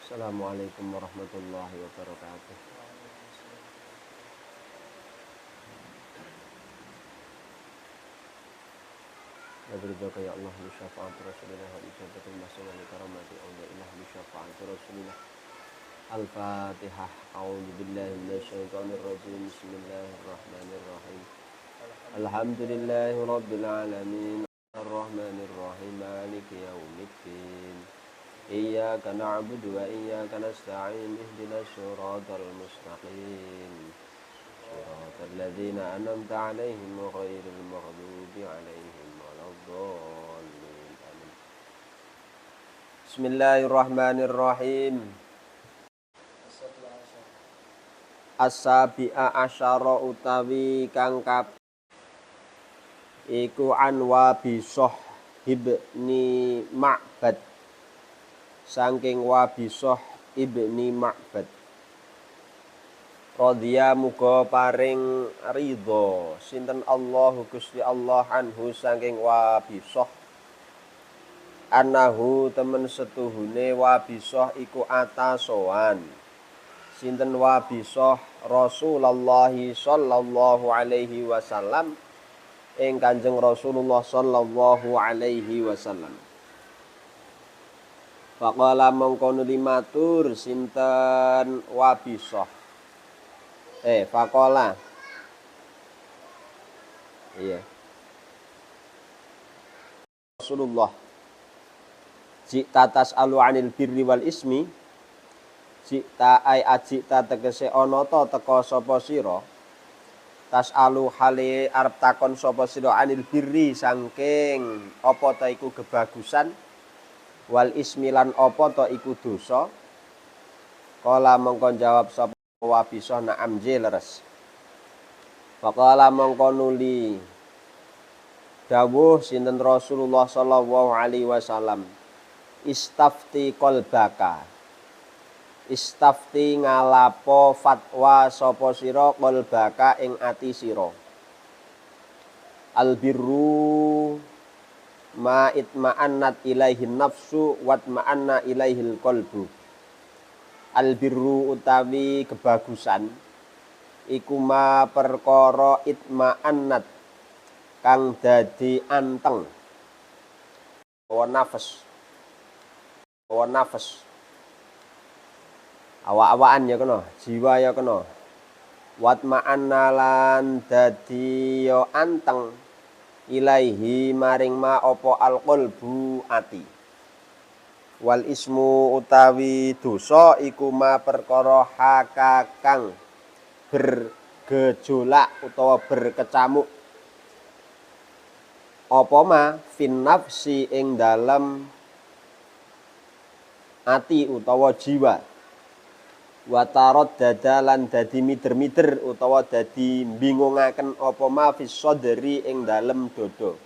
Assalamualaikum warahmatullahi wabarakatuh. Nabiridaka ya Allah bi syafa'ati Rasulillah wa ijabatul mas'ulani karamati awliya ilah bi syafa'ati Rasulillah. Al-Fatihah. A'udzu billahi minasyaitonir rajim. Bismillahirrahmanirrahim. Alhamdulillahi rabbil alamin. Ar-Rahmanir Rahim. Maliki yaumiddin. Iyyaka na'budu wa iyyaka nasta'in. Ihdinas siratal mustaqim. Siratal ladzina an'amta 'alaihim ghairil maghdubi 'alaihim waladdallin. Amin. Bismillahirrahmanirrahim. As-sabi'a asyara utawi kang iku Anwa Bisoh ibni Ma'bad saking Wabisoh ibni Ma'bad radhiya muga paring ridho sinten Allahu Gusti Allah anhu saking Wabisoh annahu temen setuhune Wabisoh iku atasoan sinten Wabisoh Rasulullah sallallahu alaihi wasallam ing Kanjeng Rasulullah sallallahu alaihi wasallam. Faqala mongko nuli matur sinten Wabisoh. Faqala. Iya. Rasulullah. Jikta tas'alu 'anil birri wal ismi. Jikta ai ajikta tegese ana ta teka sapa sira. Tas'alu hale arep takon sapa sira anil birri saking apa ta iku kebagusan wal ismi lan apa ta iku dosa. Kala mongko jawab sapa Wabisoh na'am leres. Faqala mongko nuli dawuh sinten Rasulullah sallallahu alaihi wasallam istafti qalbaka. Istafti ngalapo fatwa sapa sira qalbaka ing ati sira. Albirru ma itma'annat ilaihin nafsu watma'anna ilaihil qalbu. Albirru utawi kebagusan iku ma perkara itma'annat kang dadi anteng wa nafas awak-awakan ya kena, jiwa ya kena. Watma'anna lan dadi ya anteng ilaihi maring ma apa alqalbu ati. Wal ismu utawi dosa iku ma perkara hakakang bergejolak utawa berkecamuk. Apa ma fin nafsi ing dalem ati utawa jiwa. Watarot dadalan dadi mider-mider utawa dadi bingungaken apa ma fis sadri ing dalem dodo.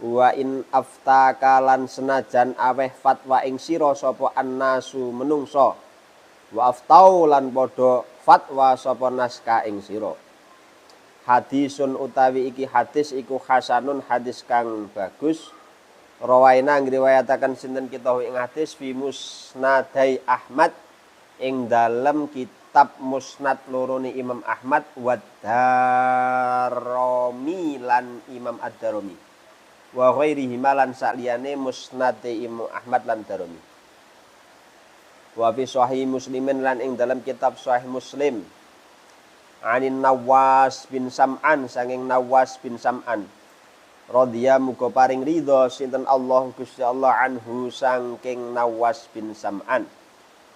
Wa in aftaka lan senajan aweh fatwa ing sira sapa annasu menungso. Wa aftau lan padha fatwa sapa naska ing sira. Hadisun utawi iki hadis iku hasanun hadis kang bagus. Rawaina ngriwayataken sinten kita ing hadis fi musnadai Ahmad ing dalam kitab musnad lorone Imam Ahmad wa Darimi lan Imam Ad-Darimi wa ghairihi lan saliyane musnad Imam Ahmad lan Darimi wa fi sahih Muslimin lan ing dalam kitab Sahih Muslim anin Nawas bin Sam'an sanging Nawas bin Sam'an radhiya muga paring ridho sinten Allah Gusti Allah anhu saking Nawas bin Sam'an.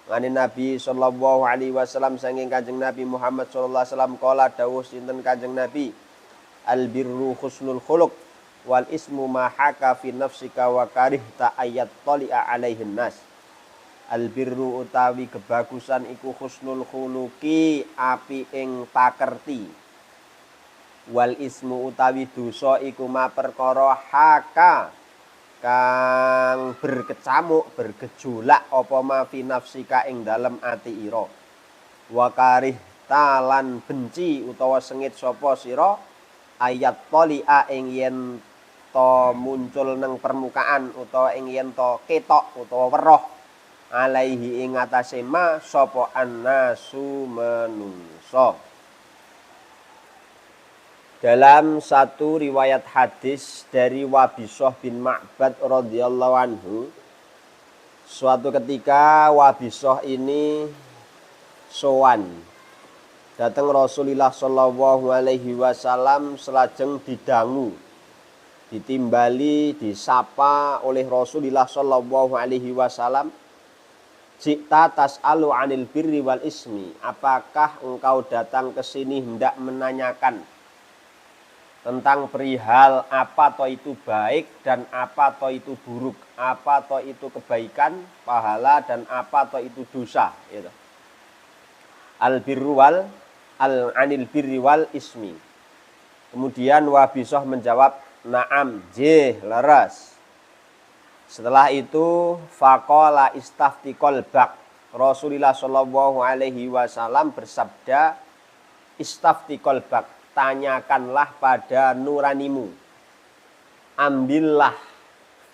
Ngani Nabi sallallahu alaihi wasallam saking Kanjeng Nabi Muhammad sallallahu alaihi wasallam kala dawuh sinten Kanjeng Nabi albirru husnul khuluq wal ismu ma haka fi nafsika wa karihta ayat tali'a alaihin nas. Albirru utawi kebagusan iku husnul khuluqi api ing pakerti. Wal ismu utawi dosa iku ma perkara haka kang berkecamuk bergejolak apa ma fi nafsika ing dalem ati ira wa karih talan benci utawa sengit sapa sira ayat tali'a ing yen to muncul nang permukaan utawa ing yen to ketok utawa weruh alaihi ing atase ma sapa annasu menungso. Dalam satu riwayat hadis dari Wabisah bin Ma'bad radhiyallahu anhu, suatu ketika Wabisah ini sowan datang Rasulullah sallallahu alaihi wasallam selajeng didangu, ditimbali, disapa oleh Rasulullah sallallahu alaihi wasallam. Jikta tas'alu 'anil birri wal ismi, apakah engkau datang ke sini hendak menanyakan tentang perihal apa toh itu baik dan apa toh itu buruk, apa toh itu kebaikan, pahala, dan apa toh itu dosa, gitu. Anil birri wal ismi. Kemudian Wabisah menjawab, na'am, jih, leres. Setelah itu faqala istafti qalbak. Rasulullah sallallahu alaihi wasallam bersabda, istafti qalbak, tanyakanlah pada nuranimu. Ambillah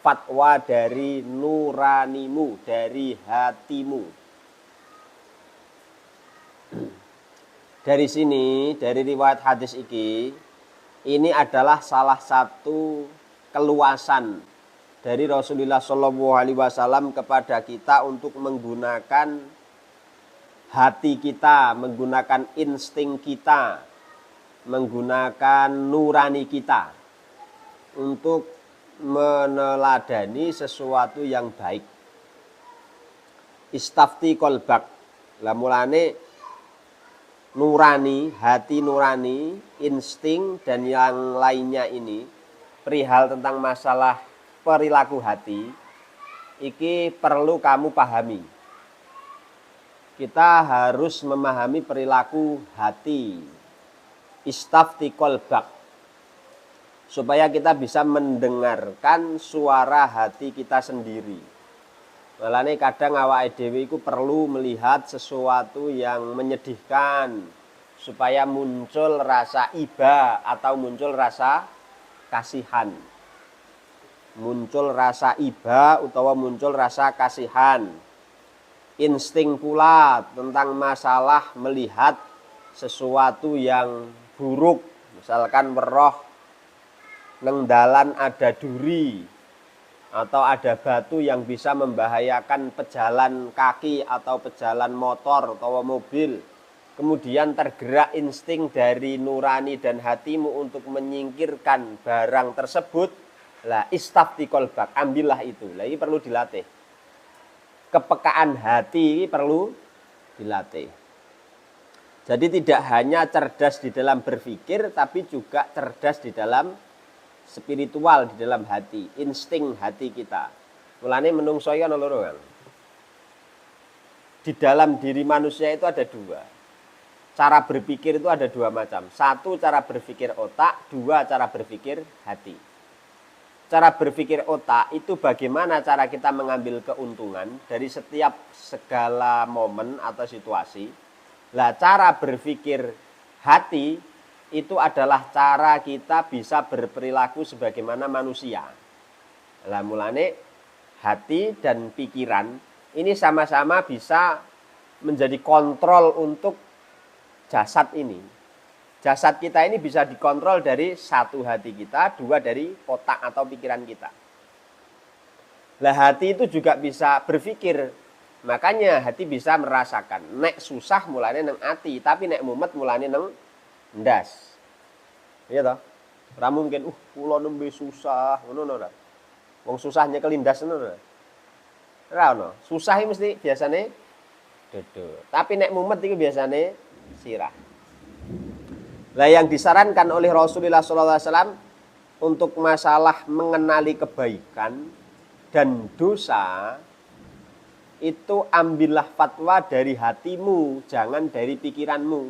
fatwa dari nuranimu, dari hatimu. Dari sini, dari riwayat hadis ini adalah salah satu keluasan dari Rasulullah Shallallahu Alaihi Wasallam kepada kita untuk menggunakan hati kita, menggunakan insting kita, menggunakan nurani kita untuk meneladani sesuatu yang baik. Istafti kolbak, lah mulane nurani, hati nurani, insting dan yang lainnya ini perihal tentang masalah perilaku hati, iki perlu kamu pahami. Kita harus memahami perilaku hati. Istafti kolbak, supaya kita bisa mendengarkan suara hati kita sendiri. Malahnya kadang awake dhewe iku perlu melihat sesuatu yang menyedihkan supaya muncul rasa iba atau muncul rasa kasihan. Muncul rasa iba utawa muncul rasa kasihan. Insting pula tentang masalah melihat sesuatu yang buruk, misalkan weruh nang dalan ada duri atau ada batu yang bisa membahayakan pejalan kaki atau pejalan motor atau mobil. Kemudian tergerak insting dari nurani dan hatimu untuk menyingkirkan barang tersebut. Lah istafti kolbak, ambillah itu. Lah ini perlu dilatih. Kepekaan hati ini perlu dilatih. Jadi tidak hanya cerdas di dalam berpikir, tapi juga cerdas di dalam spiritual, di dalam hati, insting hati kita. Mulane menungso iki ana loro kan. Di dalam diri manusia itu ada dua. Cara berpikir itu ada dua macam. Satu cara berpikir otak, dua cara berpikir hati. Cara berpikir otak itu bagaimana cara kita mengambil keuntungan dari setiap segala momen atau situasi. Lah cara berpikir hati itu adalah cara kita bisa berperilaku sebagaimana manusia. Lah mulane hati dan pikiran ini sama-sama bisa menjadi kontrol untuk jasad ini. Jasad kita ini bisa dikontrol dari satu hati kita, dua dari otak atau pikiran kita. Lah hati itu juga bisa berpikir. Makanya hati bisa merasakan. Nek susah mulane nang ati, tapi nek mumet mulane nang ndas. Iya toh? Ora mungkin kula nembe susah, ngono ora. Wong susah nyekel ndas ngono ora. Ora ono. Susah iki mesti biasane dodol. Tapi nek mumet iki biasane sirah. Lah yang disarankan oleh Rasulullah SAW untuk masalah mengenali kebaikan dan dosa itu ambillah fatwa dari hatimu, jangan dari pikiranmu.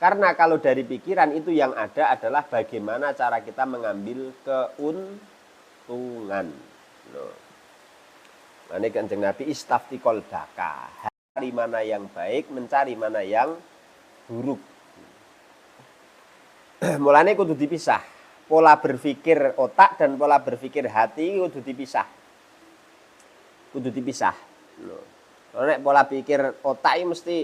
Karena kalau dari pikiran itu yang ada adalah bagaimana cara kita mengambil keuntungan. Ini Kanjeng Nabi istafti kolbaka, cari mana yang baik, mencari mana yang buruk. Mulane kudu dipisah. Pola berpikir otak dan pola berpikir hati kudu dipisah. Kudu dipisah. Nek pola pikir otak ini mesti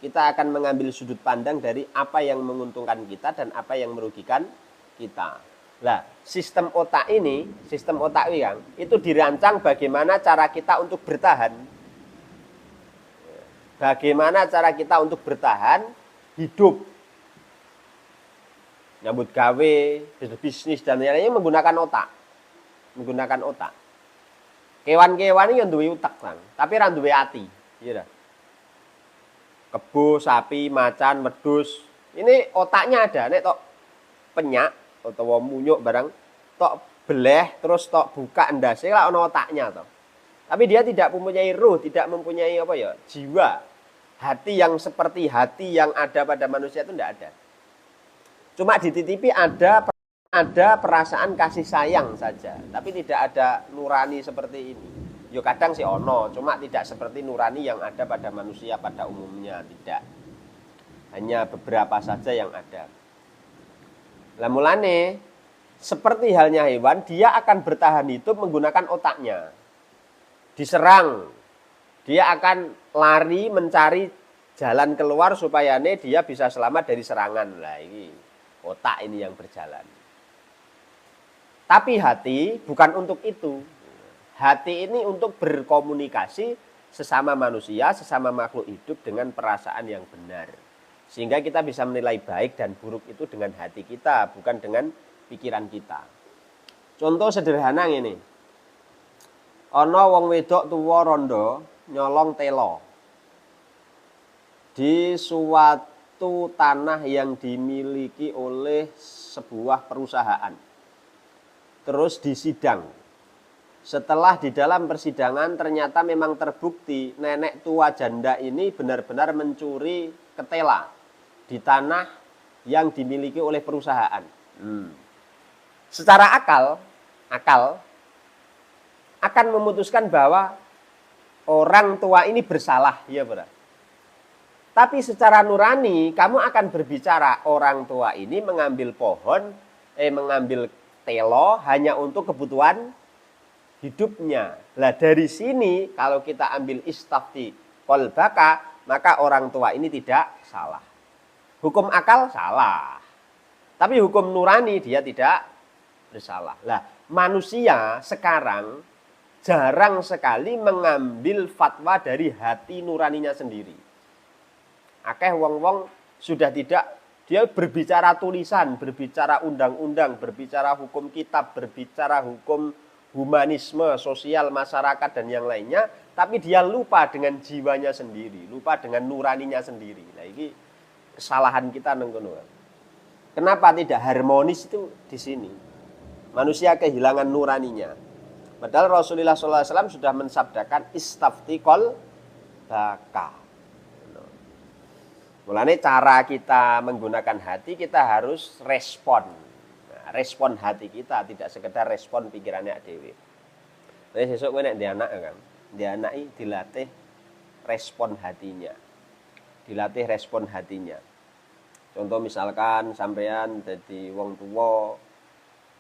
kita akan mengambil sudut pandang dari apa yang menguntungkan kita dan apa yang merugikan kita. Nah, sistem otak ini Kang, itu dirancang bagaimana cara kita untuk bertahan. Bagaimana cara kita untuk bertahan hidup. Nyambut gawe, bisnis dan lain-lainnya menggunakan otak. Menggunakan otak. Kewan-kewan ini yang duwe utak, Kang, tapi ra duwe ati, iya dah. Kebo, sapi, macan, wedhus. Ini otaknya ada, nek tok penyak utawa munyuk barang tok beleh terus tok buka endase lah ono otaknya toh. Tapi dia tidak mempunyai ruh, tidak mempunyai apa ya, jiwa. Hati yang seperti hati yang ada pada manusia itu tidak ada. Cuma dititipi ada perasaan kasih sayang saja, tapi tidak ada nurani seperti ini. Yo kadang sih ono, cuma tidak seperti nurani yang ada pada manusia pada umumnya, tidak. Hanya beberapa saja yang ada. Lah mulane seperti halnya hewan, dia akan bertahan hidup menggunakan otaknya. Diserang, dia akan lari mencari jalan keluar supaya dia bisa selamat dari serangan. Lah ini otak ini yang berjalan. Tapi hati bukan untuk itu. Hati ini untuk berkomunikasi sesama manusia, sesama makhluk hidup dengan perasaan yang benar. Sehingga kita bisa menilai baik dan buruk itu dengan hati kita, bukan dengan pikiran kita. Contoh sederhana ini. Ana wong wedok tuwa rondo nyolong telo di suatu tanah yang dimiliki oleh sebuah perusahaan. Terus disidang. Setelah di dalam persidangan ternyata memang terbukti nenek tua janda ini benar-benar mencuri ketela di tanah yang dimiliki oleh perusahaan. Secara akal akan memutuskan bahwa orang tua ini bersalah, ya benar. Tapi secara nurani kamu akan berbicara orang tua ini mengambil mengambil telo hanya untuk kebutuhan hidupnya. Lah dari sini kalau kita ambil istafti qalbaka, maka orang tua ini tidak salah. Hukum akal salah. Tapi hukum nurani dia tidak bersalah. Lah manusia sekarang jarang sekali mengambil fatwa dari hati nuraninya sendiri. Akeh wong-wong sudah tidak, dia berbicara tulisan, berbicara undang-undang, berbicara hukum kitab, berbicara hukum humanisme, sosial, masyarakat, dan yang lainnya. Tapi dia lupa dengan jiwanya sendiri, lupa dengan nuraninya sendiri. Nah ini kesalahan kita nengkono. Kenapa tidak harmonis itu di sini? Manusia kehilangan nuraninya. Padahal Rasulullah SAW sudah mensabdakan istafti qalbaka. Mulanya cara kita menggunakan hati, kita harus respon. Respon hati kita, tidak sekedar respon pikirannya dewe. Tapi sesuk kowe nek ndek anak kan, ndek anak iki dilatih respon hatinya. Dilatih respon hatinya. Contoh misalkan sampean jadi wong tua,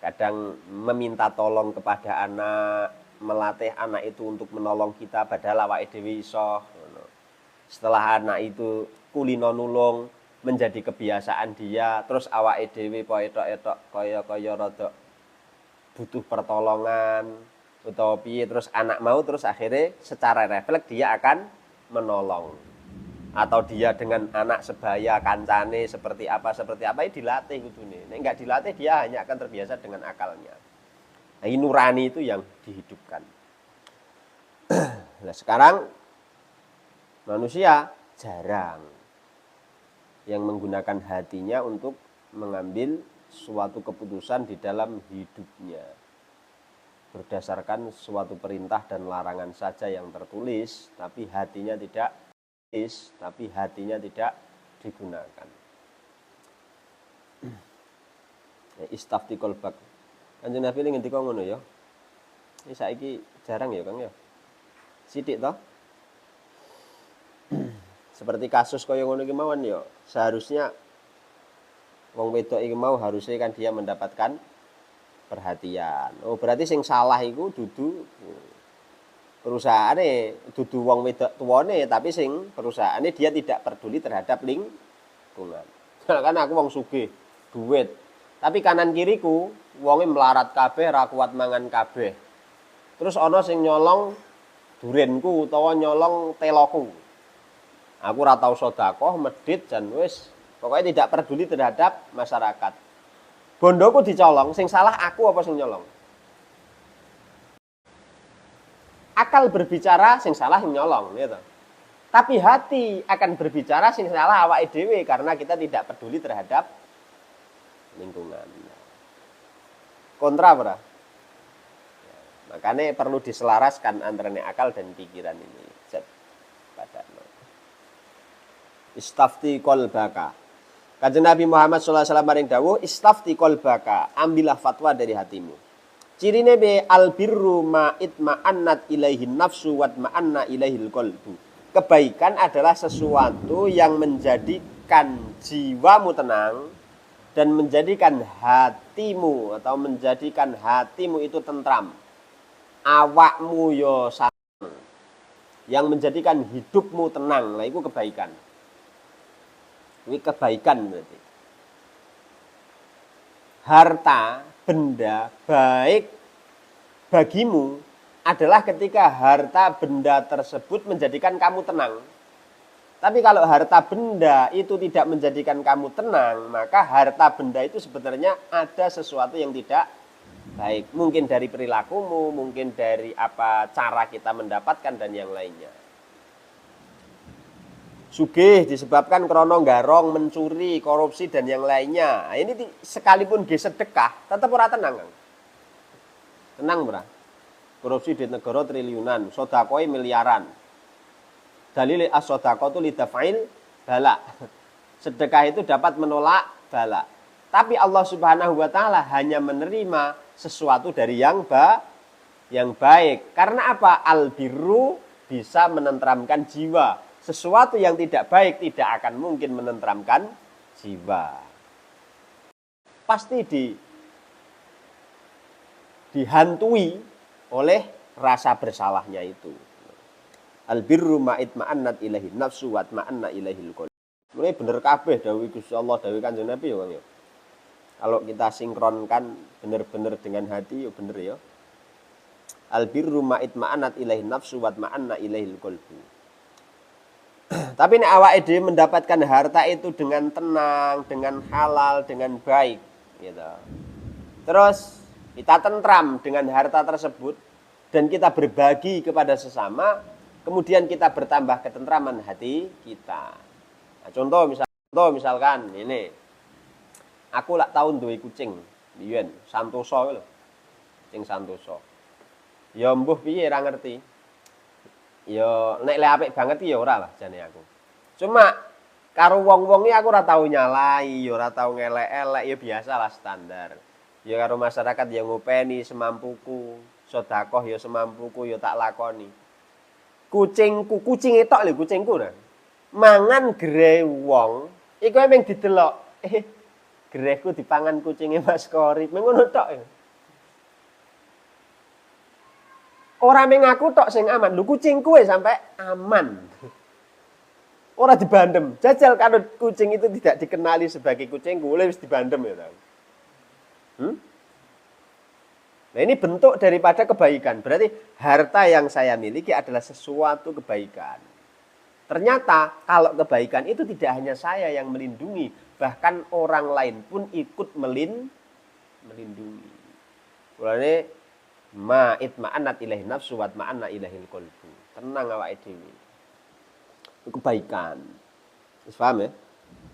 kadang meminta tolong kepada anak, melatih anak itu untuk menolong kita padahal awake dhewe iso. Setelah anak itu kulino nulung, menjadi kebiasaan dia, terus awake dhewe etok-etok kaya rada butuh pertolongan utawa piye, terus anak mau, terus akhirnya secara refleks dia akan menolong. Atau dia dengan anak sebaya kancane seperti apa dilatih kudune. Nek enggak dilatih dia hanya akan terbiasa dengan akalnya. Nah, ini nurani itu yang dihidupkan. Nah, sekarang manusia jarang yang menggunakan hatinya untuk mengambil suatu keputusan di dalam hidupnya berdasarkan suatu perintah dan larangan saja yang tertulis, tapi hatinya tidak digunakan. Istafti qalbak. Kanjeng Nabi ngendika ngono ya. Ini saiki jarang ya, Kang ya. Sithik toh. Seperti kasus kaya ngono iki mawon ya, seharusnya wong wedok iki mau harusnya kan dia mendapatkan perhatian. Oh, berarti sing salah iku dudu perusahaane dudu wong wedok tuwane, tapi sing perusahaane dia tidak peduli terhadap lingkungan. Kan aku wong sugih, duit. Tapi kanan kiriku wonge melarat kabeh, ra kuat mangan kabeh. Terus ana sing nyolong durenku utawa nyolong teloku. Aku ora tau sedekah, medhit jan wis pokoknya tidak peduli terhadap masyarakat. Bondoku dicolong, sing salah aku apa sing nyolong? Akal berbicara, sing salah sing nyolong, gitu. Tapi hati akan berbicara, sing salah awake dhewe karena kita tidak peduli terhadap lingkungan. Kontra apa? Makanya perlu diselaraskan antara akal dan pikiran ini. Istafti qalbaka. Kanjeng Nabi Muhammad sallallahu alaihi wasallam maring dawuh, istafti qalbaka, ambillah fatwa dari hatimu. Cirine be albirru ma itma'annat ilaihin nafsu wa ma'anna ilaihil qalbu. Kebaikan adalah sesuatu yang menjadikan jiwamu tenang dan menjadikan hatimu atau menjadikan hatimu itu tentram. Awakmu yo seneng. Yang menjadikan hidupmu tenang, lah itu kebaikan. Ini kebaikan berarti. Harta, benda baik bagimu adalah ketika harta benda tersebut menjadikan kamu tenang. Tapi kalau harta benda itu tidak menjadikan kamu tenang, maka harta benda itu sebenarnya ada sesuatu yang tidak baik. Mungkin dari perilakumu, mungkin dari apa cara kita mendapatkan dan yang lainnya. Sugih disebabkan krono garong, mencuri, korupsi dan yang lainnya. Nah, ini sekalipun ge sedekah, tetap ora tenang, Kang. Tenang ora? Korupsi di negara triliunan, sedekah miliaran. Dalil as-sedekah itu lidafa'il bala. Sedekah itu dapat menolak bala. Tapi Allah Subhanahu wa taala hanya menerima sesuatu dari yang baik. Karena apa? Al-birru bisa menenteramkan jiwa. Sesuatu yang tidak baik tidak akan mungkin menenteramkan jiwa. Pasti dihantui oleh rasa bersalahnya itu. Albirru ma'itma'annat ilahi nafsu wa atma'anna ilaihil qalb. Mulai bener kabeh dawuh Gusti Allah, dawuh Kanjeng Nabi ya, Kang ya. Kalau kita sinkronkan bener-bener dengan hati ya bener ya. Albirru ma'itma'annat ilahi nafsu wa atma'anna ilaihil qalb. Tapi nek awake dhewe mendapatkan harta itu dengan tenang, dengan halal, dengan baik, gitu. Terus kita tentram dengan harta tersebut dan kita berbagi kepada sesama, kemudian kita bertambah ketentraman hati kita. Nah, contoh misalkan ini, aku lak tahun duwe kucing, biyen Santoso lho. Kucing Santoso. Ya mbuh piye ra ngerti. Ya nek le apik banget ya ora lah jane aku. Cuma karo wong-wong iki aku ora tau nyalai, ya ora tau ngelek-elek, ya biasa lah standar. Ya karo masyarakat ya ngopeni semampuku, sedekah ya semampuku ya tak lakoni. Kucing tok lho kucingku nah. Mangan gereh wong, iku emang didelok. Gerehku dipangan kucinge Mas Kori, ngono tok ya. Ora mung aku tok sing aman. Lho kucingku sampai aman. Ora dibandem. Jajal kalau kucing itu tidak dikenali sebagai kucingku, wis dibandem ya, Bang. Nah, ini bentuk daripada kebaikan. Berarti harta yang saya miliki adalah sesuatu kebaikan. Ternyata kalau kebaikan itu tidak hanya saya yang melindungi, bahkan orang lain pun ikut melindungi. Mulane ma'itma'annat ilaihi nafsu wa atma'anna ilaihil qalbu. Tenang awake dhewe. Itu kebaikan. Wis paham ya?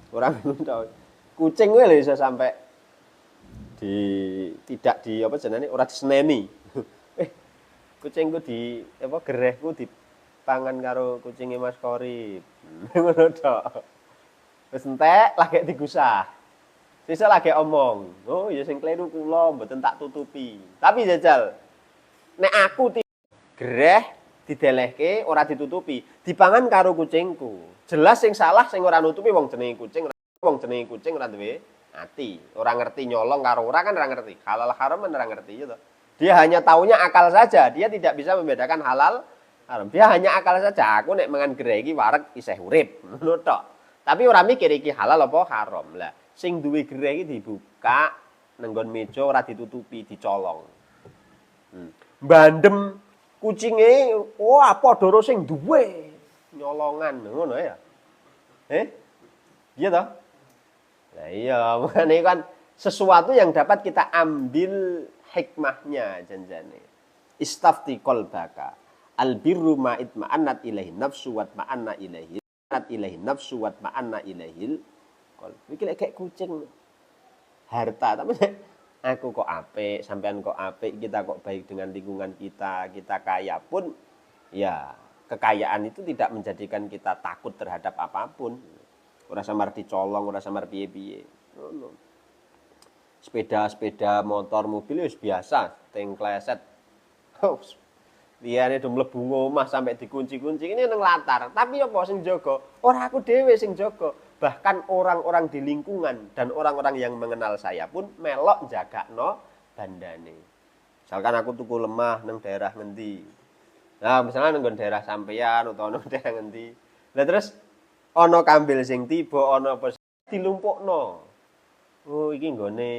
Ora ngono. Kucing kuwi lho iso sampai tidak di apa jenenge ora diseneni. Kucingku di apa gerehku dipangan karo kucinge Mas Kori. Ngono tok. Wis entek lagi digusah. Sisa lagi omong. Oh ya sing kleru kula mboten tak tutupi. Tapi jajal nek aku gereh didelehke ora ditutupi, dipangan karo kucingku. Jelas sing salah sing ora nutupi wong jenenge kucing ora duwe ati. Ora ngerti nyolong karo ora kan ora ngerti. Halal haram kan ora ngerti gitu. Dia hanya taunya akal saja, dia tidak bisa membedakan halal haram. Dia hanya akal saja, aku nek mangan gereh iki wareg isih urip, ngono tok. Tapi ora mikir iki halal apa haram. Lah, sing duwe gereh iki dibuka nenggon meja ora ditutupi, dicolong. Bandem kucinge, wah padha karo sing duwe nyolongan ngono ya. Iya toh? Nah iya, makanya kan sesuatu yang dapat kita ambil hikmahnya janjane. Istafti qalbaka. Albirru ma itma'annat ilaihi nafsu wa ma'anna ilaihi. Ilaihi nafsu wa ma'anna ilaihil qalb. Iki kayak kucing. Harta tapi aku kok apik, sampean kok apik, kita kok baik dengan lingkungan kita, kita kaya pun ya kekayaan itu tidak menjadikan kita takut terhadap apapun. Ora samar dicolong, ora samar piye-piye. Ngono. Sepeda, motor, mobil wis biasa, teng kleset. Liyane do mlebu omah sampai dikunci-kunci ini nang latar. Tapi apa sing jaga? Ora aku dhewe sing jaga. Bahkan orang-orang di lingkungan dan orang-orang yang mengenal saya pun melok jagakno bandane. Misalkan aku tuku lemah nang daerah ngendi. Nah, misalnya nang daerah sampeyan utawa nang daerah ngendi. Lah terus ana kambil sing tiba, ana apa dilumpukno. Oh, iki nggone.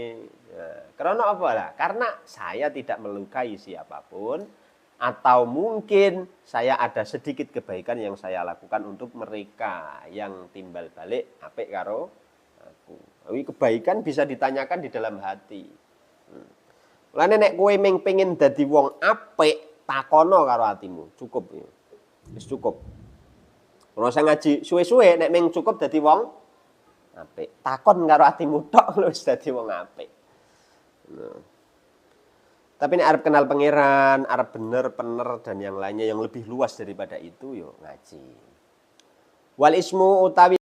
Nah, karena apa lah? Karena saya tidak melukai siapapun atau mungkin saya ada sedikit kebaikan yang saya lakukan untuk mereka yang timbal balik apik karo aku. Tapi kebaikan bisa ditanyakan di dalam hati. Mulane nek kowe mung pengin dadi wong apik, takono karo atimu, cukup ya. Wis cukup. Ora usah ngaji suwe-suwe nek mung cukup dadi wong apik. Takon karo atimu tok wis dadi wong apik. Nah. Tapi nek arep kenal pangeran, arep bener, dan yang lainnya yang lebih luas daripada itu yo ngaji. Wal ismu utawi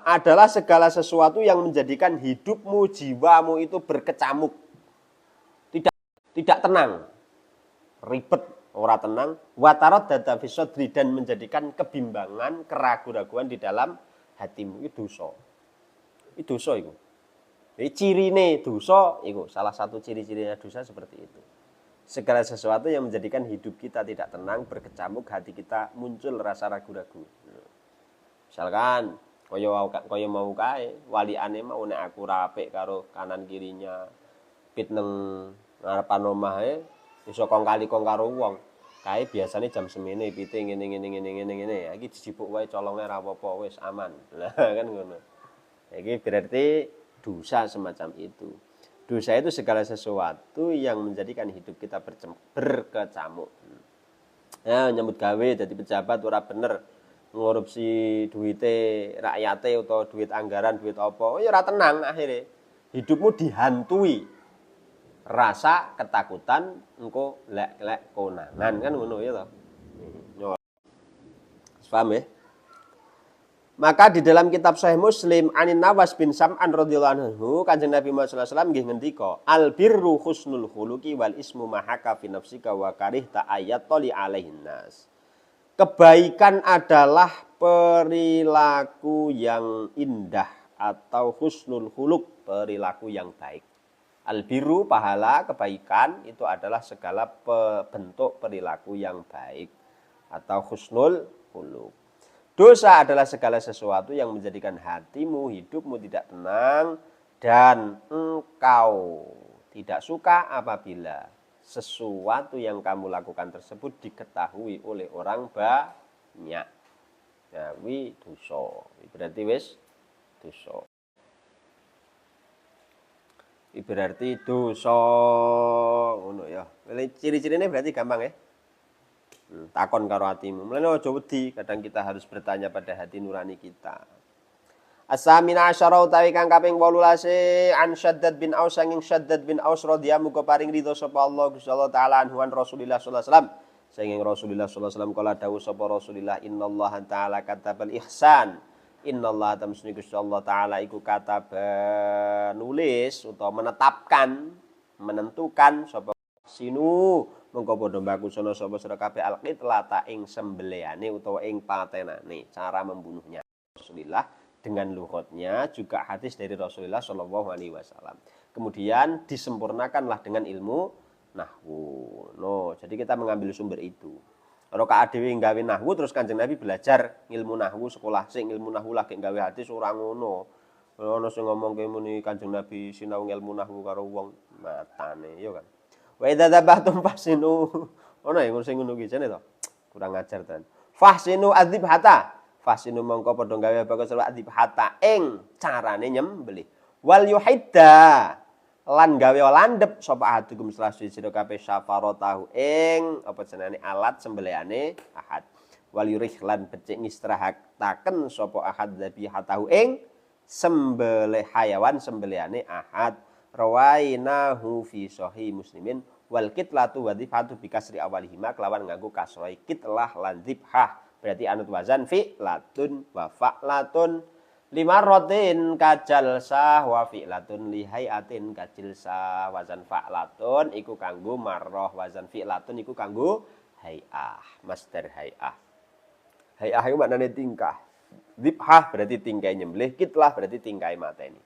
adalah segala sesuatu yang menjadikan hidupmu, jiwamu itu berkecamuk. Tidak tenang. Ribet, ora tenang, watarad dada fi sadri dan menjadikan kebimbangan, keraguan-raguan di dalam hatimu. Itu dosa. Itu dosa itu. Jadi cirine dosa, itu salah satu ciri-cirinya dosa seperti itu. Segala sesuatu yang menjadikan hidup kita tidak tenang, berkecamuk, hati kita muncul rasa ragu-ragu. Misalkan, kaya mau kae, waliane mau nek aku rapik karo kanan kirinya, pit neng ngarepan omahe, iso kong kali kong karo wong. Kae biasane jam semene pite ngene. Iki dijipuk wae colonge ra apa-apa wis aman. Lah kan ngono. Iki berarti dosa semacam itu. Dosa itu segala sesuatu yang menjadikan hidup kita berkecamuk. Ya, nyambut gawe jadi pejabat ora bener ngorupsi duite rakyate atau duit anggaran, duit apa. Ya ora tenang akhirnya. Hidupmu dihantui rasa ketakutan engko lek konangan kan ngono ya toh. Paham ya? Maka di dalam kitab Sahih Muslim Anin Nawas bin Sam'an radhiyallahu anhu Kanjeng Nabi Muhammad sallallahu alaihi wasallam nggih ngendika al birru husnul khuluqi wal ismu mahaka fi nafsika wa karihta ayatoli alaihin nas. Kebaikan adalah perilaku yang indah atau husnul khuluq, perilaku yang baik. Al birru pahala, kebaikan itu adalah segala bentuk perilaku yang baik atau husnul khuluq. Dosa adalah segala sesuatu yang menjadikan hatimu, hidupmu tidak tenang dan engkau tidak suka apabila sesuatu yang kamu lakukan tersebut diketahui oleh orang banyak. Nah, wi dosa. Berarti wis dosa. Berarti dosa ngono ya. Ciri-cirine berarti gampang ya. Takon karo atimu. Mulane aja wedi, kadang kita harus bertanya pada hati nurani kita. As-samina asyara utawi kang kaping 18 an Syaddad bin Aus saking Syaddad bin Aus radhiyallahu muga paring ridho sapa Allah Gusti Allah taala anhuan Rasulillah sallallahu alaihi wasallam. Saking Rasulullah sallallahu alaihi wasallam kala dawuh sapa Rasulillah innallaha taala katabal ihsan. Innallaha tamsuni Gusti Allah taala iku kataba nulis utawa menetapkan, menentukan sapa sinu mengko padha mbakusana sapa sira kabeh alqitlata ing sembelihane utawa ing patenane cara membunuhnya Rasulullah dengan lughatnya juga hadis dari Rasulullah sallallahu alaihi wasallam. Kemudian disempurnakanlah dengan ilmu nahwu. No, jadi kita mengambil sumber itu. Rakaat dhewe gawe nahwu terus Kanjeng Nabi belajar ilmu nahwu sekolah sing ilmu nahwu lagi gawe hadis ora ngono. Ono sing ngomongke muni Kanjeng Nabi sinau ilmu nahwu karo wong matane ya kan. Wa idza dzabahtum fasinu. Ono ya sing ngono ki jane to. Kurang ajar tenan. Fasinu adzibhata. Fasinu mongko padha gawe bagus adzibhata ing carane nyembelih. Wal yuhidda lan gawe landhep sapa ahadukum selasi sira kabeh safaratahu ing apa jenenge alat sembelihane ahad wal yurih lan becik ngistrahataken sapa ahad dzabihatahu ing sembelih hayawan sembelihane ahad rawainahu fi sahih muslimin wal kitlatu wa dhifatu bi kasri awalihima kelawan nganggo kasroi kitlah lan dhibhah berarti anut wazan fi'latun wa fa'latun lima rotin kajalsah wa fi'latun lihayatin kajilsah wazan fa'latun iku kanggo marroh wazan fi'latun iku kanggo hay'ah masdar hay'ah hay'ah itu maknanya tingkah dhibhah berarti tingkai nyembelih kitlah berarti tingkai mateni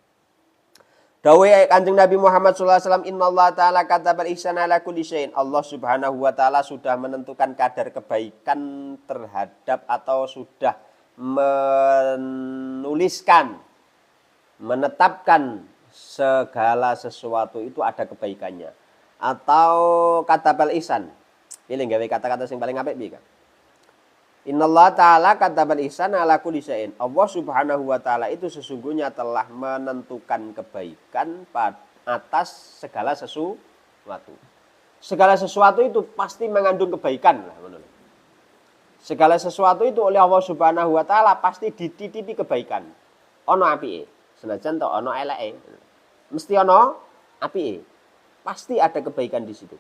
dawuh Kanjeng Nabi Muhammad sallallahu alaihi wasallam innallaha ta'ala katabal ihsana ala kulli syai'in Allah Subhanahu wa taala sudah menentukan kadar kebaikan terhadap atau sudah menuliskan, menetapkan segala sesuatu itu ada kebaikannya. Atau katabal ihsan. Pilih gawe kata-kata yang paling apik piye, Kang? Innallaha ta'ala katabal ihsan ala kulli syai'in. Allah Subhanahu wa taala itu sesungguhnya telah menentukan kebaikan atas segala sesuatu. Segala sesuatu itu pasti mengandung kebaikan lah ngono. Segala sesuatu itu oleh Allah Subhanahu wa taala pasti dititipi kebaikan. Ono apike, senajan to ono eleke. Mesti ono apike. Pasti ada kebaikan di situ.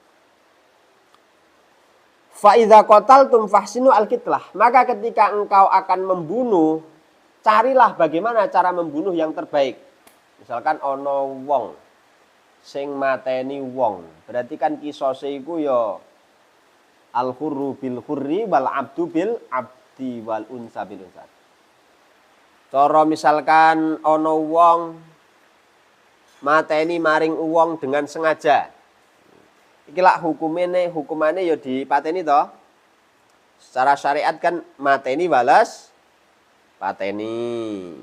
Fa idza qataltum fahsinu al-qitlah. Maka ketika engkau akan membunuh, carilah bagaimana cara membunuh yang terbaik. Misalkan ono wong sing mateni wong, berarti kan kisose iku ya al-hurru bil hurri wal abdu bil abdi wal unsa bil unsa. Cara misalkan ana wong mateni maring wong dengan sengaja. Iki lak hukumane ya dipateni to. Secara syariat kan mateni balas pateni.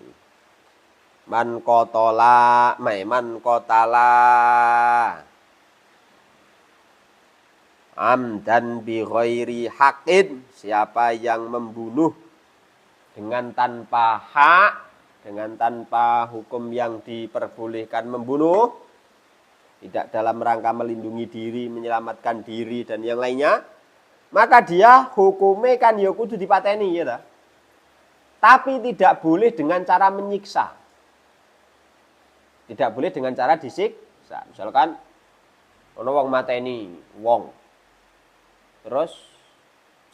Man qatala, man qatala amdan bi ghairi haqqin, siapa yang membunuh dengan tanpa hak, dengan tanpa hukum yang diperbolehkan membunuh, tidak dalam rangka melindungi diri, menyelamatkan diri dan yang lainnya, maka dia hukumnya kan ya kudu dipateni ya. Tapi tidak boleh dengan cara menyiksa. Tidak boleh dengan cara disiksa. Misalkan ana wong mateni wong. Terus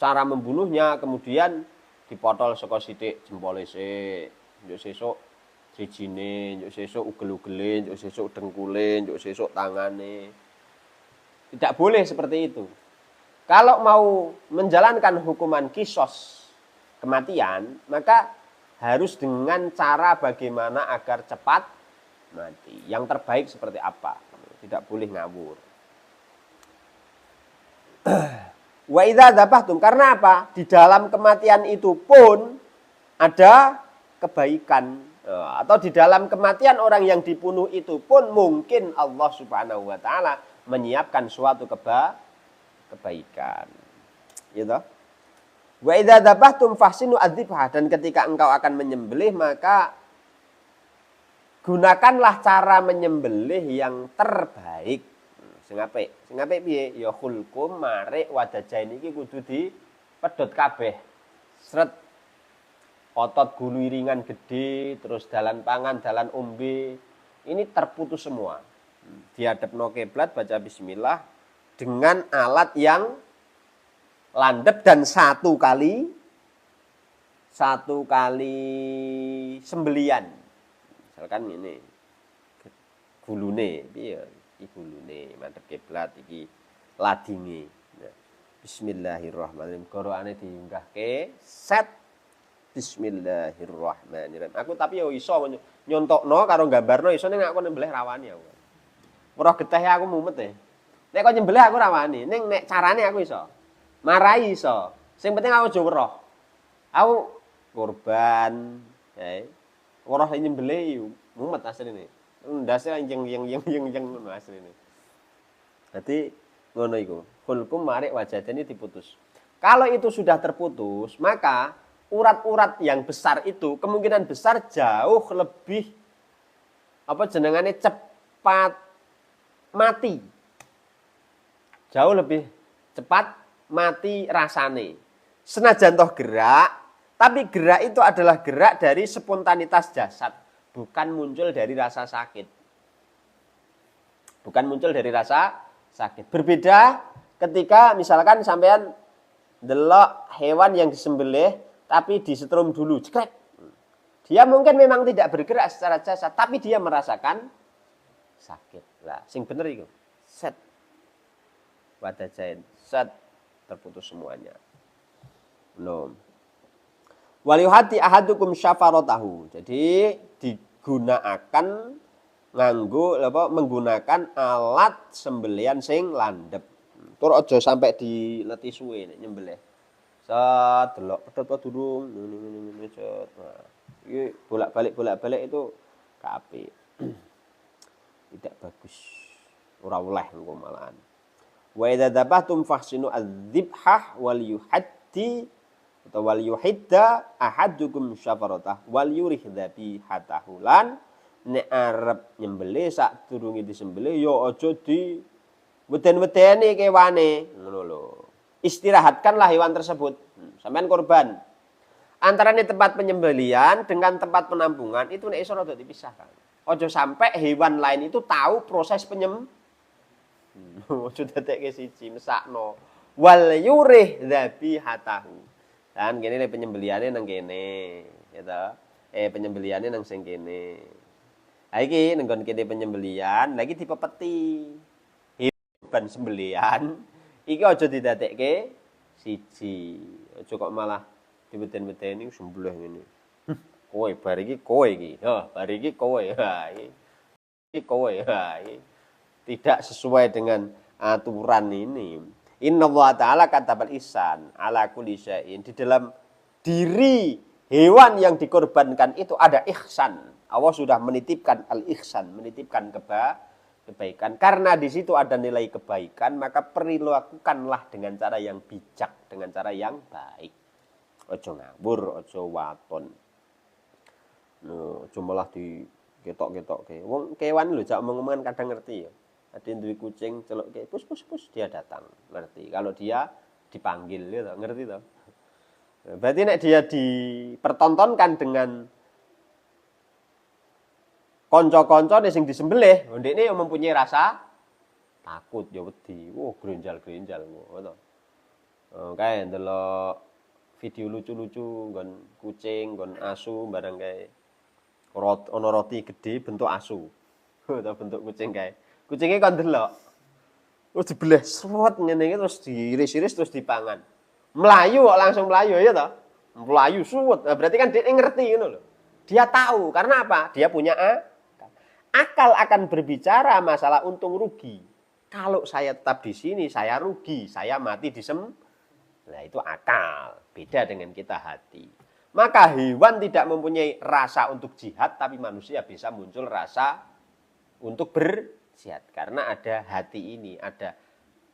cara membunuhnya kemudian dipotol saka sithik jempole sik, njuk sesuk sijine, njuk sesuk ugel-ugele, njuk sesuk dengkule, njuk sesuk tangane. Tidak boleh seperti itu. Kalau mau menjalankan hukuman kisos kematian, maka harus dengan cara bagaimana agar cepat mati. Yang terbaik seperti apa? Tidak boleh ngawur. Wa idza dzabhtum, karena apa? Di dalam kematian itu pun ada kebaikan. Atau di dalam kematian orang yang dibunuh itu pun mungkin Allah Subhanahu wa taala menyiapkan suatu kebaikan. Gitu. Wa idza dzabhtum fahsinu adzibhah, dan ketika engkau akan menyembelih maka gunakanlah cara menyembelih yang terbaik. Sing apik piye? Ya khulqum marik wadajain iki kudu dipedhot kabeh. Sret otot gulu iringan gede, terus dalan pangan, dalan ombe, ini terputus semua. Dihadapno kiblat, baca bismillah dengan alat yang landep dan satu kali sembelian. Misalkan ini gulune piye? Gulune madhep kiblat iki ladinge. Nah, bismillahirrahmanirrahim. Qur'ane diunggahke set bismillahirrahmanirrahim. Aku tapi yo iso nyontokno karo gambarno iso ning aku nyembelih rawani aku. Ora getih aku mumet e. Nek kok nyembelih aku rawani, ning nek carane aku iso. Marai iso, Sing penting aku aja weruh. Aku korban, ya. Weruh nyembelih mumet asline. Ndase yang ngono asline. Dadi ngono iku. Hulkum marik wajadani diputus. Kalau itu sudah terputus, maka urat-urat yang besar itu kemungkinan besar jauh lebih apa jenengane cepat mati. Jauh lebih cepat mati rasane. Senajan toh gerak, tapi gerak itu adalah gerak dari spontanitas jasad, bukan muncul dari rasa sakit. Bukan muncul dari rasa sakit. Berbeda ketika misalkan sampean delok hewan yang disembelih tapi disetrum dulu, cekrek. Dia mungkin memang tidak bergerak secara jasad, tapi dia merasakan sakit. Lah, sing bener itu. Set. Wadajain. Set. Terputus semuanya. Belum. Waliyuhati ahadukum syafaratahu. Jadi digunakan menggunakan alat sembelian sing landep. Tur aja sampai dileti suwe nek nyembelih. Set delok pedhot durung ngene cet. Nah, iki bolak-balik itu kabeh. Tidak bagus. Ora oleh engko malahan. Wa idza dzabhtum fahsinu adzibhah wal yuhaddi atau wal yuhidda ahadukum syafaratah wal yurih dzabihatahu lan nek arep nyembelih sadurunge disembelih ya aja di weden-wedeni kewane ngono lho. Istirahatkanlah hewan tersebut. Sampean korban. Antarane tempat penyembelihan dengan tempat penampungan itu nek iso rada dipisahkan. Aja sampai hewan lain itu tahu proses Ojo dadekke siji mesakno. Wal yurih dzabihatahu. Dan kene le penyembelihane nang kene, ya ta. Penyembelihane nang sing kene. Ha iki nang kene penyembelihan, lagi dipepeti. Ban sembelihan iki aja didadekke siji. Aja kok malah dibeten-beteni sembelih ngene. Kowe bar iki kowe iki. Bar iki kowe. Ha iki kowe. Ha iki tidak sesuai dengan aturan ini. Innallaha ta'ala katabal ihsan ala kulli syai'in. Di dalam diri hewan yang dikorbankan itu ada ihsan. Allah sudah menitipkan al-ihsan, menitipkan kebaikan. Karena di situ ada nilai kebaikan, maka perilakukanlah dengan cara yang bijak, dengan cara yang baik. Ojo ngawur, ojo waton. No, ojo malah diketok-ketok ke. Wong kewan lho jak omong-omongan kadang ngerti ya. Ada yang duwe kucing celuk ke pus dia datang, ngerti. Kalau dia dipanggil ya ngerti toh. Berarti nek dia dipertontonkan dengan kanca-kanca sing disembelih, ndekne yo mempunyai rasa takut ya wedi. Grenjal-grenjal ngono. Kae ndelok video lucu-lucu nggon kucing, nggon asu barang kae. Ono roti gede bentuk asu. Atau bentuk kucing kae. Kucingnya kan delok. Terus dibelah sruwet ngene iki terus diiris-iris terus dipangan. Melayu kok langsung melayu ya toh? Melayu suwet. Nah, berarti kan dia ngerti ngono lho. Dia tahu karena apa? Dia punya akal akan berbicara masalah untung rugi. Kalau saya tetap di sini saya rugi, saya mati Nah, itu akal. Beda dengan kita hati. Maka hewan tidak mempunyai rasa untuk jihad, tapi manusia bisa muncul rasa untuk berjihad. Karena ada hati ini, ada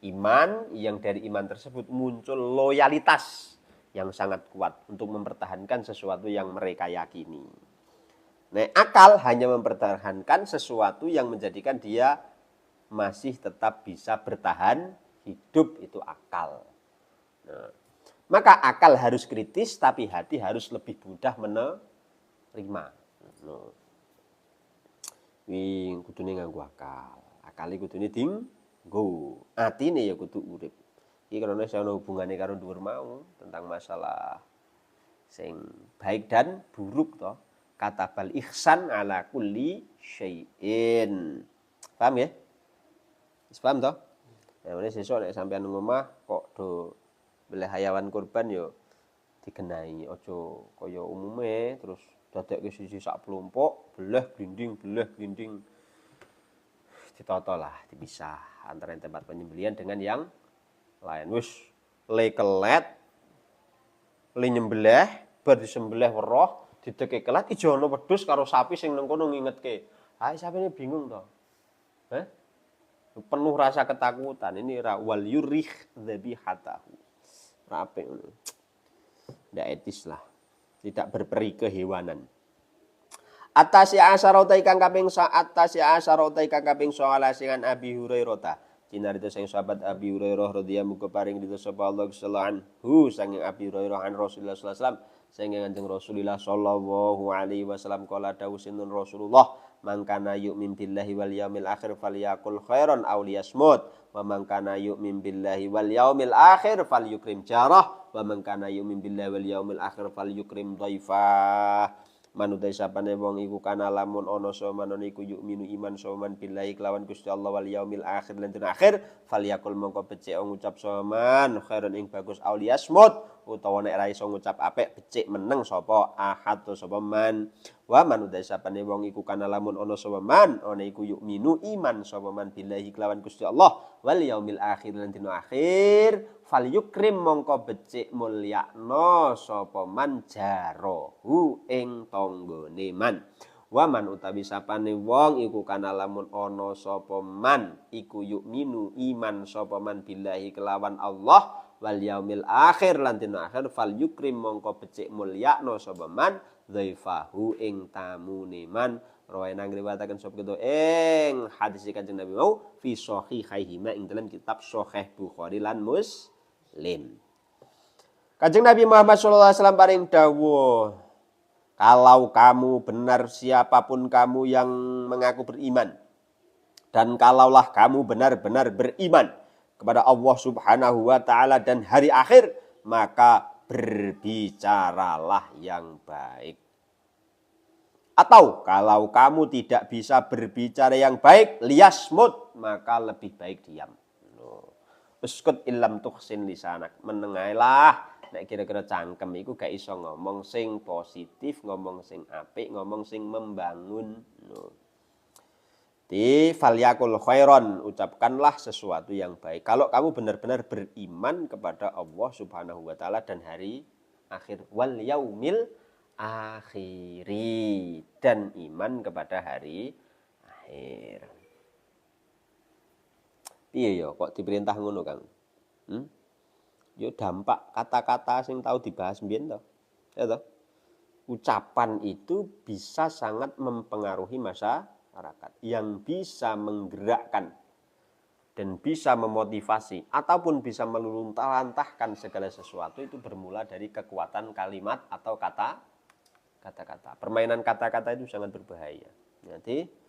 iman yang dari iman tersebut muncul loyalitas yang sangat kuat untuk mempertahankan sesuatu yang mereka yakini. Nah, akal hanya mempertahankan sesuatu yang menjadikan dia masih tetap bisa bertahan hidup, itu akal. Nah, maka akal harus kritis, tapi hati harus lebih mudah menerima. Wing kudune nganggo akal. Akale kudune dinggo. Atine ya kudu urip. Iki karena ana hubungane karo dhuwur mau tentang masalah sing baik dan buruk toh. Katabal ihsan ala kulli syai'in. Paham ya? Wis paham toh? Ya wis sesuk nek sampean nang omah kok do beleh hayawan kurban yo digenahi aja kaya umume terus dadekke sisi sak plompok beleh glinding ditata lah dipisah antara tempat penyembelihan dengan yang lain wis lekelet li nyembelih, bar disembelih weruh, dideke kelat ijo ana wedhus karo sapi sing nang kono ngingetke. Hai sapine bingung to. Hah? Penuh rasa ketakutan. Ini wal yurih dzabihatahu. Rapi ngono. Ndak etis lah. Tidak berperi kehewanan. Atasya asyarata ikang kaping atasya asyarata ikang kaping 19 singan Abi Hurairah. Cinarita sing sahabat Abi Hurairah radhiyallahu anhu paring ridho sapa Allah sallallahu anhu sanging Abi Hurairah an Rasulullah sallallahu alaihi wasallam sanging Kanjeng Rasulullah sallallahu alaihi wasallam kala dawuh sinten Rasulullah mangkana yu'min billahi wal yaumil akhir falyakul khairan aw liyasmut wa mangkana yu'min billahi wal yaumil akhir falyukrim jarah wa mangkana yu'min billahi wal yaumil akhir falyukrim dhaifah. Manutai sapane wong iku kana lamun ana sapa manon iku yukminu iman sapa man billahi kelawan Gusti Allah wal yaumil akhir lan dina akhir falyakul mongko becik ngucap sapa man khairon ing bagus auliasmut utawa nek ra iso ngucap apik becik meneng sapa ahad to sapa man wa manutai sapane wong iku kana lamun ana sapa man ana iku yukminu iman sapa man billahi kelawan Gusti Allah wal yaumil akhir lan dina akhir fal yukrim mongko becik mulyakno sapa man jarohu ing tanggane man wa man utawi sapane wong iku kana lamun ana sapa man iku yukminu iman sapa man billahi kelawan Allah wal yaumil akhir lan dina akhir fal yukrim mongko becik mulyakno sapa man dhaifahu ing tamune man rawae nang riwayataken sapa kita ing hadis Kanjeng Nabi mau fi sahihaihima ing dalam kitab Sahih Bukhari lan Muslim. Kanjeng Nabi Muhammad sallallahu alaihi wasallam paring dawuh, kalau kamu benar siapapun kamu yang mengaku beriman dan kalaulah kamu benar-benar beriman kepada Allah Subhanahu wa taala dan hari akhir, maka berbicaralah yang baik. Atau kalau kamu tidak bisa berbicara yang baik, liyasmut, maka lebih baik diam. Uskut illam tuhsin lisanak. Menengailah nek kira-kira cangkem iku gak iso ngomong sing positif, ngomong sing apik, ngomong sing membangun. Di falyakul khairon, ucapkanlah sesuatu yang baik. Kalau kamu benar-benar beriman kepada Allah Subhanahu wa taala dan hari akhir wal yaumil akhiri dan iman kepada hari akhir. Piye ya kok diperintah ngono Kang? Yo dampak kata-kata sing tahu dibahas mbiyen to. Ya toh? Ucapan itu bisa sangat mempengaruhi masyarakat yang bisa menggerakkan dan bisa memotivasi ataupun bisa meluluntah-lantahkan segala sesuatu itu bermula dari kekuatan kalimat atau kata-kata. Permainan kata-kata itu sangat berbahaya. Nanti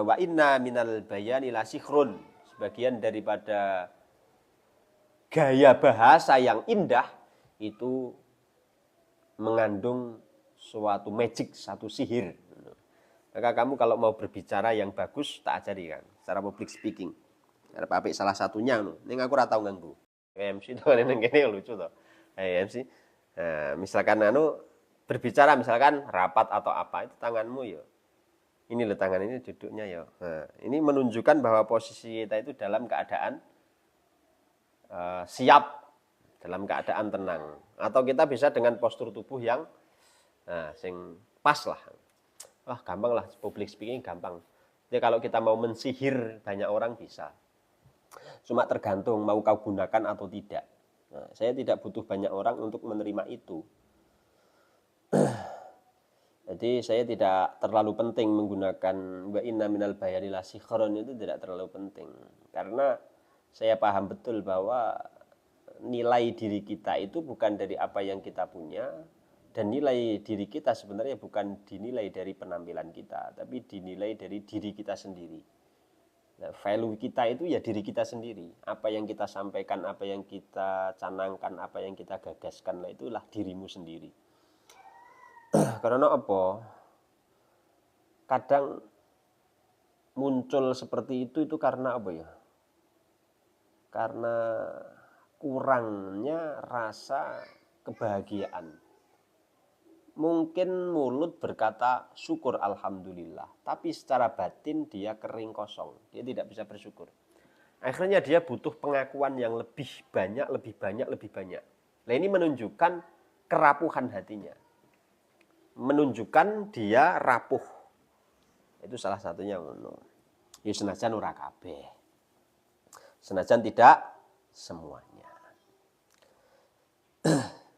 wa inna minal bayani la sikhrun. Sebagian daripada gaya bahasa yang indah itu mengandung suatu magic, satu sihir. Maka kamu kalau mau berbicara yang bagus tak ajari kan, secara public speaking. Arep apik salah satunya ning aku ora tau nganggo. MC to ning kene lucu to. MC misalkan berbicara misalkan rapat atau apa itu tanganmu ya. Ini loh tangan ini duduknya ya. Nah, ini menunjukkan bahwa posisi kita itu dalam keadaan siap, dalam keadaan tenang. Atau kita bisa dengan postur tubuh yang sing pas lah. Wah gampang lah, public speaking gampang. Jadi kalau kita mau mensihir banyak orang bisa. Cuma tergantung mau kau gunakan atau tidak. Nah, saya tidak butuh banyak orang untuk menerima itu. Jadi saya tidak terlalu penting menggunakan wa inna minal bayani la sikhron itu tidak terlalu penting. Karena saya paham betul bahwa nilai diri kita itu bukan dari apa yang kita punya. Dan nilai diri kita sebenarnya bukan dinilai dari penampilan kita. Tapi dinilai dari diri kita sendiri. Nah, value kita itu ya diri kita sendiri. Apa yang kita sampaikan, apa yang kita canangkan, apa yang kita gagaskan, itulah dirimu sendiri. Karena apa? Kadang muncul seperti itu karena apa ya? Karena kurangnya rasa kebahagiaan. Mungkin mulut berkata syukur alhamdulillah, tapi secara batin dia kering kosong. Dia tidak bisa bersyukur. Akhirnya dia butuh pengakuan yang lebih banyak, lebih banyak, lebih banyak. Nah, ini menunjukkan kerapuhan hatinya. Menunjukkan dia rapuh. Itu salah satunya ngono. Ya senajan ora kabeh. Senajan tidak semuanya.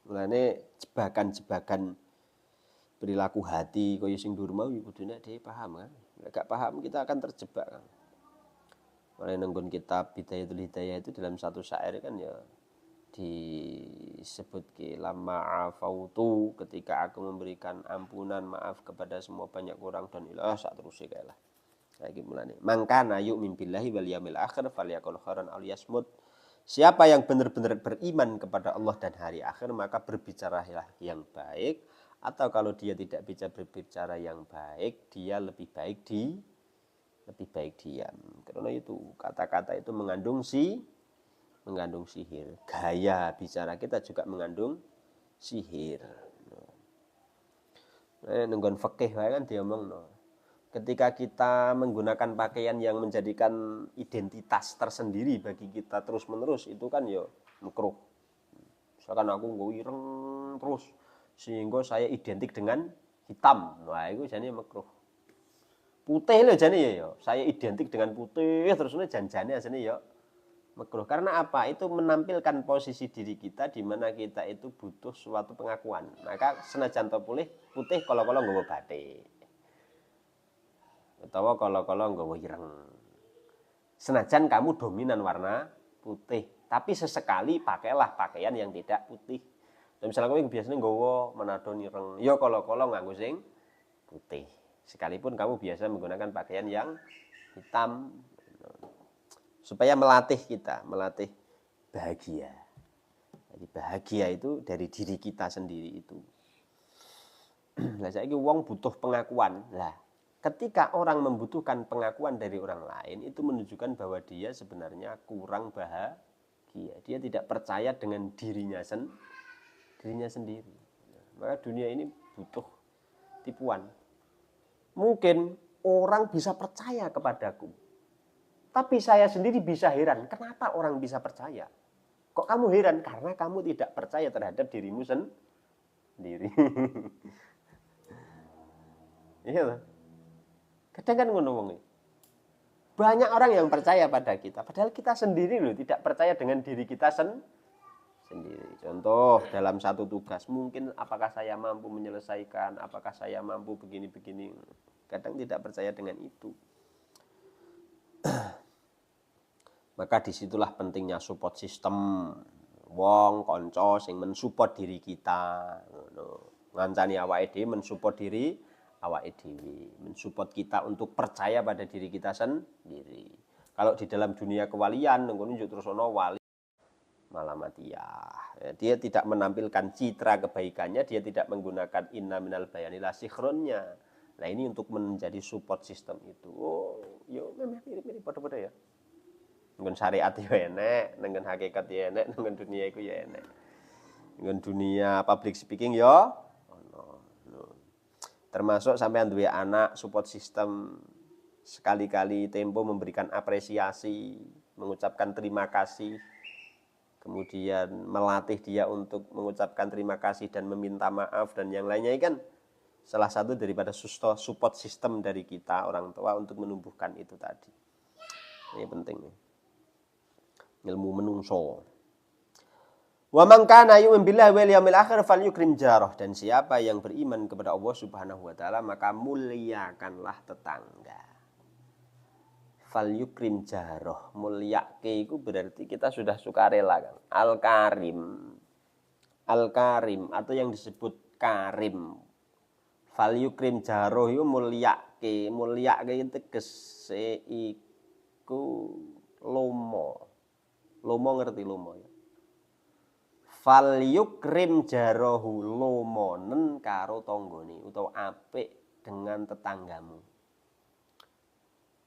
Mulane jebakan-jebakan perilaku hati kaya sing dhuwur mau kudune dhewe paham kan. Nek gak paham kita akan terjebak kan. Mulane nenggon kitab Bidayatul Hidayah itu dalam satu syair kan ya disebut ke lama afautu, ketika aku memberikan ampunan maaf kepada semua banyak kurang dan ilah saat terusnya kayak lah. Lagi mulane. Mangkana yu'min billahi wal yaumil akhir falyaqul khairan aw liyasmut. Siapa yang benar-benar beriman kepada Allah dan hari akhir maka berbicaralah yang baik, atau kalau dia tidak bisa berbicara yang baik dia lebih baik diam. Karena itu kata-kata itu mengandung sihir. Gaya bicara kita juga mengandung sihir. Nenggon fikih wae kan diomongno. Ketika kita menggunakan pakaian yang menjadikan identitas tersendiri bagi kita terus-menerus itu kan ya makruh. Misalkan aku nggo ireng terus sehingga saya identik dengan hitam. Wah, itu jane makruh. Putih lho jane ya. Saya identik dengan putih terus jan-jane asline ya makruh. Karena apa? Itu menampilkan posisi diri kita di mana kita itu butuh suatu pengakuan. Maka senajan to putih kala-kala nggawa batik. Utawa kala-kala nggawa ireng. Senajan kamu dominan warna putih, tapi sesekali pakailah pakaian yang tidak putih. Dan misalnya kamu biasanya nggawa Manado ireng, ya kala-kala nganggo sing putih. Sekalipun kamu biasa menggunakan pakaian yang hitam. Supaya melatih kita, melatih bahagia. Jadi bahagia itu dari diri kita sendiri itu. Lah saiki wong butuh pengakuan. Lah, ketika orang membutuhkan pengakuan dari orang lain itu menunjukkan bahwa dia sebenarnya kurang bahagia. Dia tidak percaya dengan dirinya sendiri. Maka dunia ini butuh tipuan. Mungkin orang bisa percaya kepadaku. Tapi saya sendiri bisa heran, kenapa orang bisa percaya? Kok kamu heran? Karena kamu tidak percaya terhadap dirimu sendiri. Iya. Kadang kan ngono wong. Banyak orang yang percaya pada kita, padahal kita sendiri loh tidak percaya dengan diri kita sendiri. Contoh dalam satu tugas, mungkin apakah saya mampu menyelesaikan, apakah saya mampu begini-begini. Kadang tidak percaya dengan itu. Maka disitulah pentingnya support system. Wong konco sing mensupport diri kita, ngancani awake dhewe mensupport diri awake dhewe, mensupport kita untuk percaya pada diri kita sendiri. Kalau di dalam dunia kewalian ngono terus ono wali malah matiah. Dia tidak menampilkan citra kebaikannya, dia tidak menggunakan inna minal bayanilah sikhronnya. Nah, ini untuk menjadi support system itu. Oh, yo memang mirip-mirip padha-padha ya. Nenggon syariat ya enek, nenggon hakikat ya enek, nenggon dunia iku ya enek. Nenggon dunia public speaking ya ono. Termasuk sampean duwe anak, support system sekali-kali tempo memberikan apresiasi, mengucapkan terima kasih. Kemudian melatih dia untuk mengucapkan terima kasih dan meminta maaf dan yang lainnya kan salah satu daripada support system dari kita orang tua untuk menumbuhkan itu tadi. Ini penting nih. Ilmu menungso. Wa man kana yu'min billahi wal yaumil akhir falyukrim jarah, dan siapa yang beriman kepada Allah Subhanahu wa taala maka muliakanlah tetangga. Falyukrim jarah, mulyake iku berarti kita sudah sukarela kan. Al-karim atau yang disebut karim. Falyukrim jarah iku mulyake tegese iku lomo. Lomo ngerti lomo ya. Falyukrim jarahu, lomonen karo tanggane utawa apik dengan tetanggamu.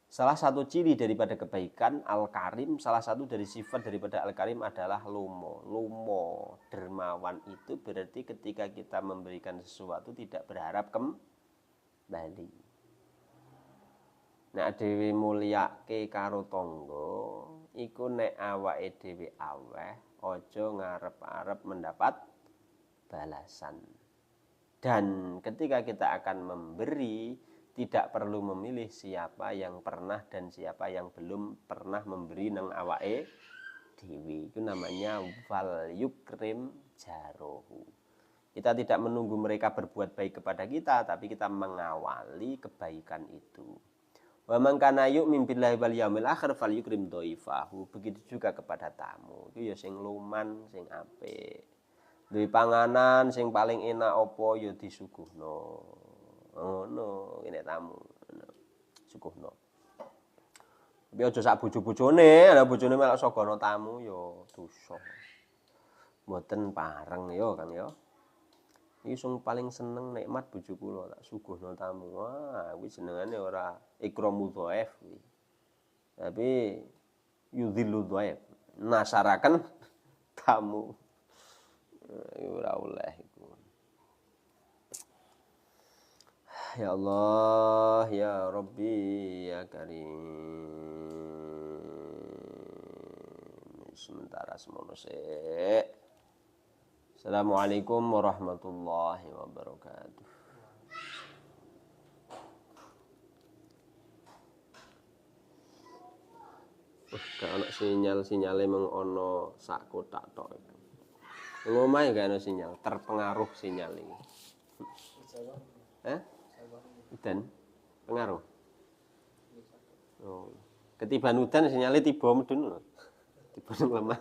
Salah satu ciri daripada kebaikan al-karim, salah satu dari sifat daripada al-karim adalah lomo. Lomo, dermawan itu berarti ketika kita memberikan sesuatu tidak berharap kembali. Nek dhewe mulyake karo tangga iku nek awake dhewe aweh ojo ngarep-arep mendapat balasan. Dan ketika kita akan memberi, tidak perlu memilih siapa yang pernah dan siapa yang belum pernah memberi nang awake dhewe. Itu namanya wal yukrim jarohu. Kita tidak menunggu mereka berbuat baik kepada kita, tapi kita mengawali kebaikan itu. Wa man kana yu'min billahi wal yaumil akhir falyukrim dhaifahu. Begitu juga kepada tamu. Itu ya sing luman, sing apik. Duwe panganan sing paling enak apa ya disuguhno. Ngono, ini tamu. Suguhno. Tapi aja sak bojo-bojone, ana bojone melok sogono tamu ya dosa. Mboten pareng ya, Kang ya. Iki sing paling seneng nikmat bojo kula tak suguhno tamu. Wah, kuwi jenengane ora ikramu dhaif kuwi. Tapi yudhillu dhaif. Nasaraken tamu. Ora oleh iku. Ya Allah, ya Rabbi, ya Karim. Sementara semono sik. Assalamualaikum warahmatullahi wabarakatuh. Gak ana sinyal-sinyale mung ana sak kotak tok. Ngomahe gak ana sinyal, terpengaruh sinyal iki. Udan pengaruh. Oh. Ketiban udan sinyale tiba medun. Tiba lemah.